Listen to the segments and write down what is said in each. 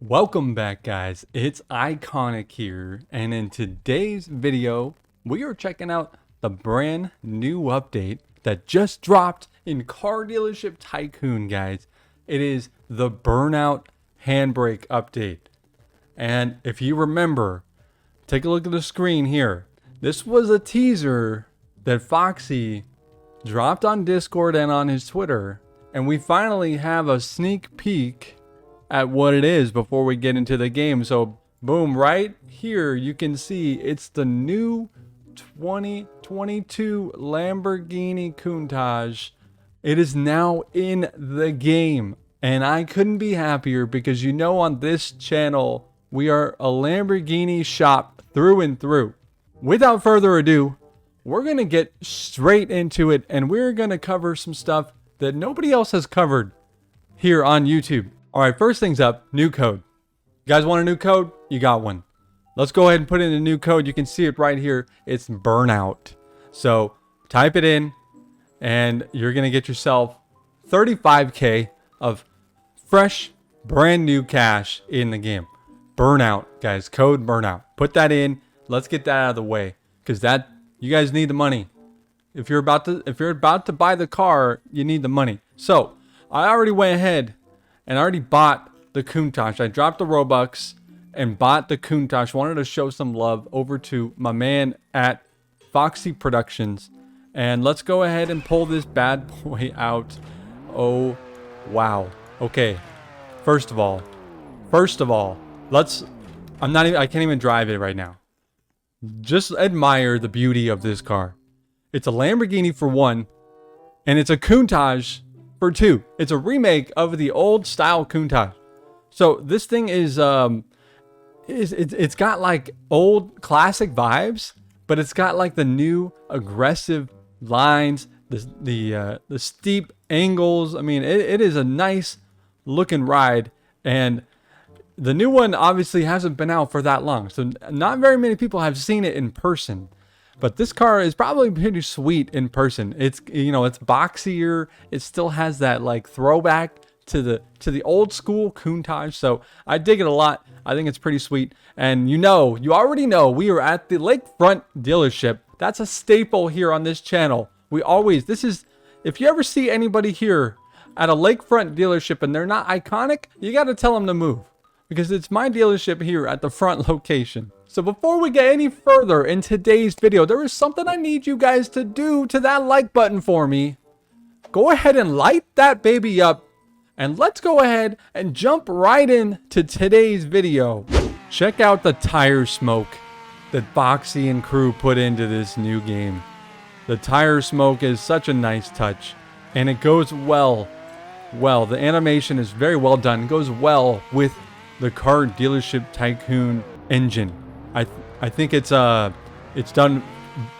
Welcome back, guys. It's iCONiCK here, and in today's video we are checking out the brand new update that just dropped in car dealership Tycoon, guys. It is the Burnout handbrake update. And if you remember, take a look at the screen here. This was a teaser that Foxy dropped on Discord and on his Twitter, and we finally have a sneak peek at what it is before we get into the game. So boom, right here you can see it's the new 2022 Lamborghini Countach. It is now in the game, and I couldn't be happier because you know on this channel we are a Lamborghini shop through and through. Without further ado, we're gonna get straight into it, and we're gonna cover some stuff that nobody else has covered here on YouTube. All right, first things up, new code. You guys want a new code? You got one. Let's go ahead and put in a new code. You can see it right here. It's Burnout. So type it in and you're going to get yourself 35K of fresh, brand new cash in the game. Burnout, guys, code Burnout. Put that in. Let's get that out of the way because you guys need the money. If you're about to buy the car, you need the money. So I already went ahead and I already bought the Countach. I dropped the Robux and bought the Countach. Wanted to show some love over to my man at Foxy Productions. And let's go ahead and pull this bad boy out. Oh, wow. Okay. First of all, I can't even drive it right now. Just admire the beauty of this car. It's a Lamborghini for one, and it's a Countach for two. It's a remake of the old style Countach. So this thing is it's got like old classic vibes, but it's got like the new aggressive lines, the steep angles. I mean, it is a nice looking ride, and the new one obviously hasn't been out for that long, so not very many people have seen it in person. But this car is probably pretty sweet in person. It's, you know, it's boxier. It still has that like throwback to the old school Countach. So I dig it a lot. I think it's pretty sweet. And you already know we are at the Lakefront dealership. That's a staple here on this channel. If you ever see anybody here at a Lakefront dealership and they're not iCONiCK, you got to tell them to move, because it's my dealership here at the front location. So before we get any further in today's video, there is something I need you guys to do to that like button for me. Go ahead and light that baby up, and let's go ahead and jump right into today's video. Check out the tire smoke that Foxy and crew put into this new game. The tire smoke is such a nice touch, and it goes well. The animation is very well done. It goes well with the car dealership Tycoon engine. I think it's done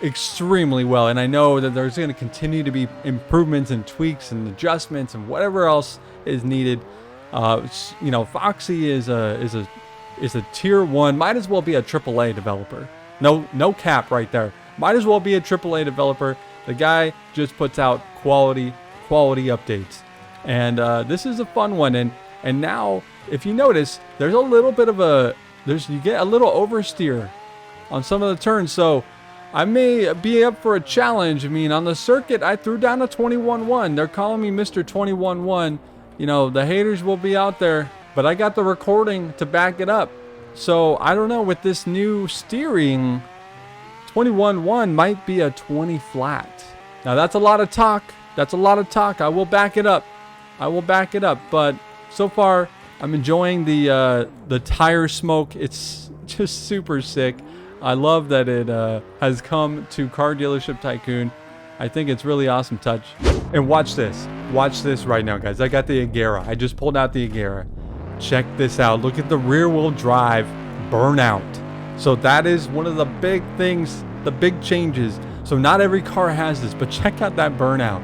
extremely well, and I know that there's going to continue to be improvements and tweaks and adjustments and whatever else is needed. You know, Foxy is a tier 1, might as well be a AAA developer. No cap right there. Might as well be a AAA developer. The guy just puts out quality updates, and this is a fun one. And now, if you notice, there's a little bit of you get a little oversteer on some of the turns, so I may be up for a challenge. I mean, on the circuit, I threw down a 21-1. They're calling me Mr. 21-1. You know, the haters will be out there, but I got the recording to back it up. So I don't know, with this new steering, 21-1 might be a 20 flat. Now that's a lot of talk. I will back it up. But so far, I'm enjoying the tire smoke. It's just super sick. I love that it has come to car dealership Tycoon. I think it's really awesome touch. And watch this right now, guys. I got the Agera. I just pulled out the Agera. Check this out. Look at the rear wheel drive Burnout. So that is one of the big things, the big changes. So not every car has this, but check out that Burnout.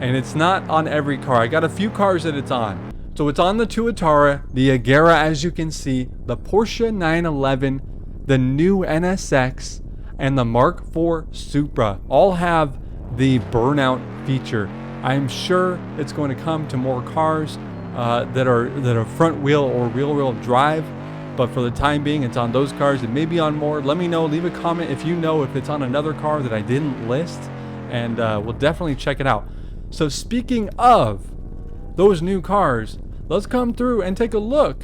And it's not on every car. I got a few cars that it's on. So it's on the Tuatara, the Agera, as you can see, the Porsche 911, the new NSX, and the Mark IV Supra all have the Burnout feature. I'm sure it's going to come to more cars that are front wheel or rear wheel drive. But for the time being, it's on those cars. It may be on more. Let me know. Leave a comment if you know if it's on another car that I didn't list, and we'll definitely check it out. So speaking of those new cars, let's come through and take a look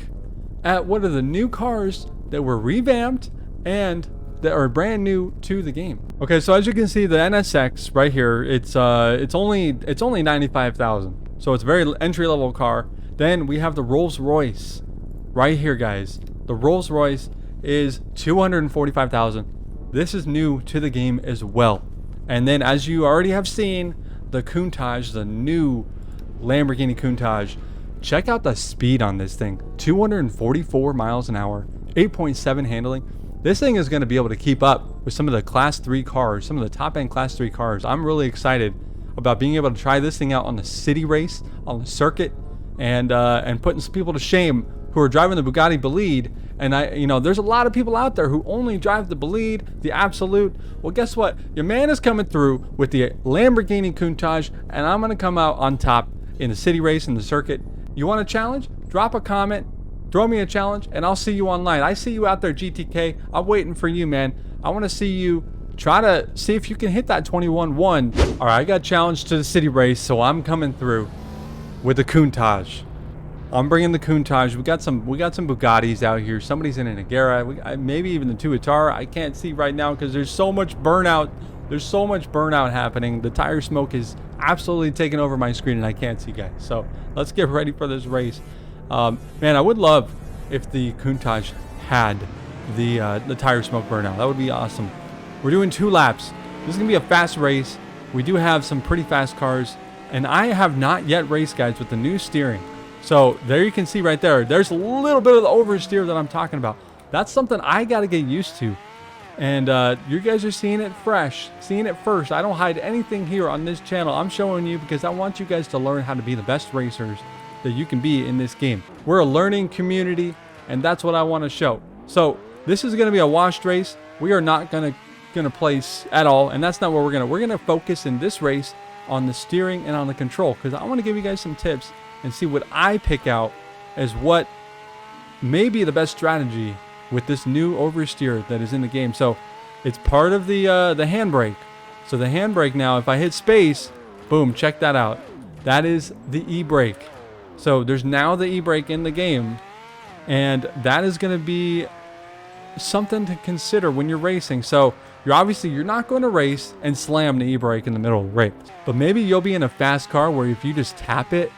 at what are the new cars that were revamped and that are brand new to the game. Okay, so as you can see, the NSX right here, it's only 95,000. So it's a very entry level car. Then we have the Rolls Royce right here, guys. The Rolls Royce is 245,000. This is new to the game as well. And then, as you already have seen, the Countach, the new Lamborghini Countach. Check out the speed on this thing. 244 miles an hour, 8.7 handling. This thing is going to be able to keep up with some of the Class 3 cars, some of the top-end Class 3 cars. I'm really excited about being able to try this thing out on the city race, on the circuit, and putting some people to shame who are driving the Bugatti Bolide. And there's a lot of people out there who only drive the Bolide, the Absolute. Well, guess what? Your man is coming through with the Lamborghini Countach, and I'm gonna come out on top in the city race and the circuit. You want a challenge? Drop a comment, throw me a challenge, and I'll see you online. I see you out there, GTK. I'm waiting for you, man. I want to see you try to see if you can hit that 21-1. All right, I got challenged to the city race, so I'm coming through with the Countach. I'm bringing the Countach. We got some Bugattis out here. Somebody's in an Agera. Maybe even the Tuatara. I can't see right now because there's so much burnout. There's so much burnout happening. The tire smoke is absolutely taking over my screen, and I can't see, guys. So let's get ready for this race. Man, I would love if the Countach had the tire smoke burnout. That would be awesome. We're doing 2 laps. This is gonna be a fast race. We do have some pretty fast cars, and I have not yet raced, guys, with the new steering. So there you can see right there, there's a little bit of the oversteer that I'm talking about. That's something I got to get used to. And you guys are seeing it fresh, seeing it first. I don't hide anything here on this channel. I'm showing you because I want you guys to learn how to be the best racers that you can be in this game. We're a learning community, and that's what I want to show. So this is going to be a washed race. We are not going to place at all, and that's not what we're going to focus in this race on the steering and on the control, because I want to give you guys some tips and see what I pick out as what may be the best strategy with this new oversteer that is in the game. So it's part of the handbrake. So the handbrake now, if I hit space, boom, check that out. That is the e-brake. So there's now the e-brake in the game, and that is going to be something to consider when you're racing. So you're not going to race and slam the e-brake in the middle of the race, but maybe you'll be in a fast car where if you just tap it,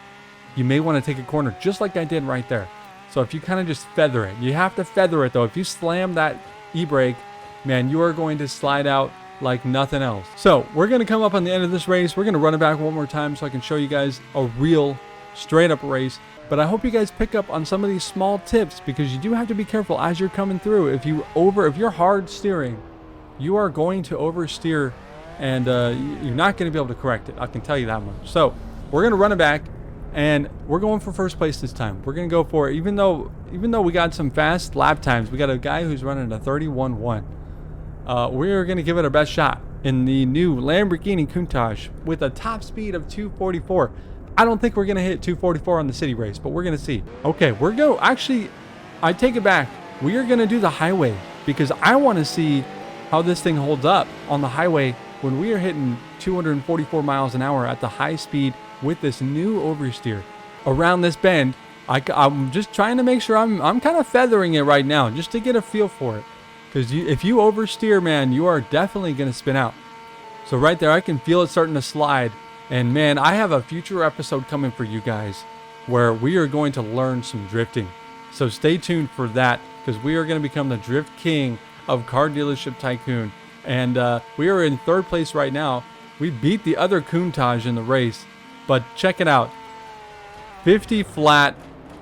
you may want to take a corner just like I did right there. So if you kind of just feather it, you have to feather it though. If you slam that e-brake, man, you are going to slide out like nothing else. So we're going to come up on the end of this race. We're going to run it back one more time so I can show you guys a real straight up race. But I hope you guys pick up on some of these small tips, because you do have to be careful as you're coming through. If you're hard steering, you are going to oversteer, and you're not going to be able to correct it. I can tell you that much. So we're going to run it back. And we're going for first place this time. We're going to go for it. Even though we got some fast lap times, we got a guy who's running a 31-1. We're going to give it our best shot in the new Lamborghini Countach with a top speed of 244. I don't think we're going to hit 244 on the city race, but we're going to see. Okay, actually, I take it back. We are going to do the highway, because I want to see how this thing holds up on the highway when we are hitting 244 miles an hour at the high speed with this new oversteer around this bend. I'm just trying to make sure I'm kind of feathering it right now just to get a feel for it, because if you oversteer, man, you are definitely going to spin out. So right there, I can feel it starting to slide. And man, I have a future episode coming for you guys where we are going to learn some drifting. So stay tuned for that, because we are going to become the drift king of Car Dealership Tycoon. And we are in 3rd place right now. We beat the other Countach in the race. But check it out, 50 flat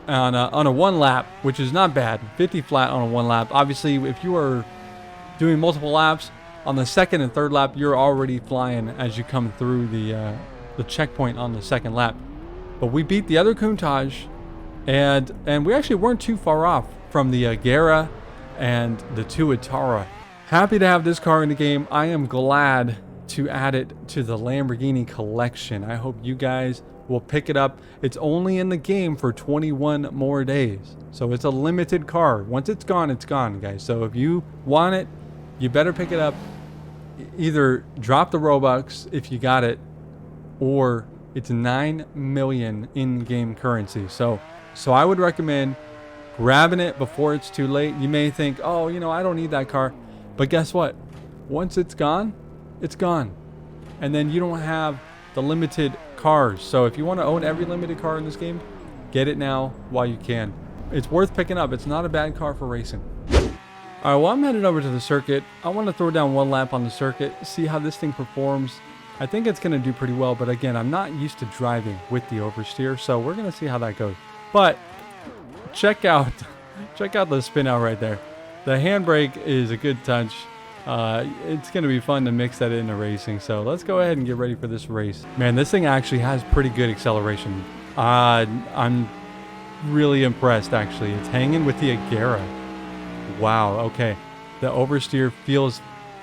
on a 1 lap, which is not bad. 50 flat on a 1 lap. Obviously, if you are doing multiple laps, on the 2nd and 3rd lap, you're already flying as you come through the checkpoint on the 2nd lap. But we beat the other Countach, and we actually weren't too far off from the Agera and the Tuatara. Happy to have this car in the game. I am glad to add it to the Lamborghini collection. I hope you guys will pick it up. It's only in the game for 21 more days. So it's a limited car. Once it's gone, guys. So if you want it, you better pick it up. Either drop the Robux if you got it, or it's 9 million in-game currency. So I would recommend grabbing it before it's too late. You may think, oh, you know, I don't need that car. But guess what? Once it's gone, it's gone. And then you don't have the limited cars. So if you want to own every limited car in this game, get it now while you can. It's worth picking up. It's not a bad car for racing. All right, well, I'm headed over to the circuit. I want to throw down one lap on the circuit, see how this thing performs. I think it's going to do pretty well, but again, I'm not used to driving with the oversteer, so we're going to see how that goes. But check out the spin out right there. The handbrake is a good touch. It's going to be fun to mix that into racing. So let's go ahead and get ready for this race. Man, this thing actually has pretty good acceleration. I'm really impressed, actually. It's hanging with the Agera. Wow, okay. The oversteer feels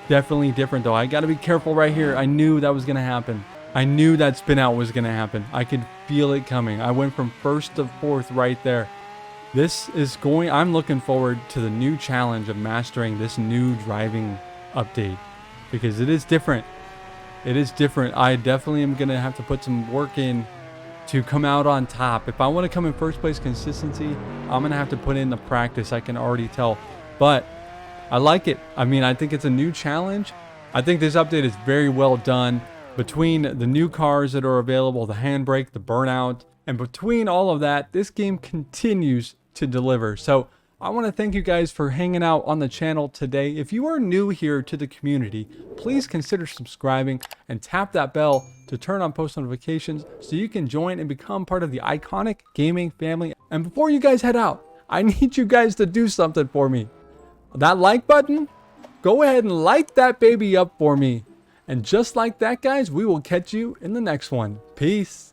definitely different, though. I got to be careful right here. I knew that was going to happen. I knew that spin out was going to happen. I could feel it coming. I went from first to fourth right there. I'm looking forward to the new challenge of mastering this new driving update, because it is different. It is different. I definitely am going to have to put some work in to come out on top. If I want to come in first place consistency, I'm going to have to put in the practice. I can already tell. But I like it. I mean, I think it's a new challenge. I think this update is very well done. Between the new cars that are available, the handbrake, the Burnout, and between all of that, this game continues to deliver. So I want to thank you guys for hanging out on the channel today. If you are new here to the community, please consider subscribing and tap that bell to turn on post notifications so you can join and become part of the iCONiCK gaming family. And before you guys head out, I need you guys to do something for me. That like button, go ahead and light that baby up for me. And just like that, guys, we will catch you in the next one. Peace.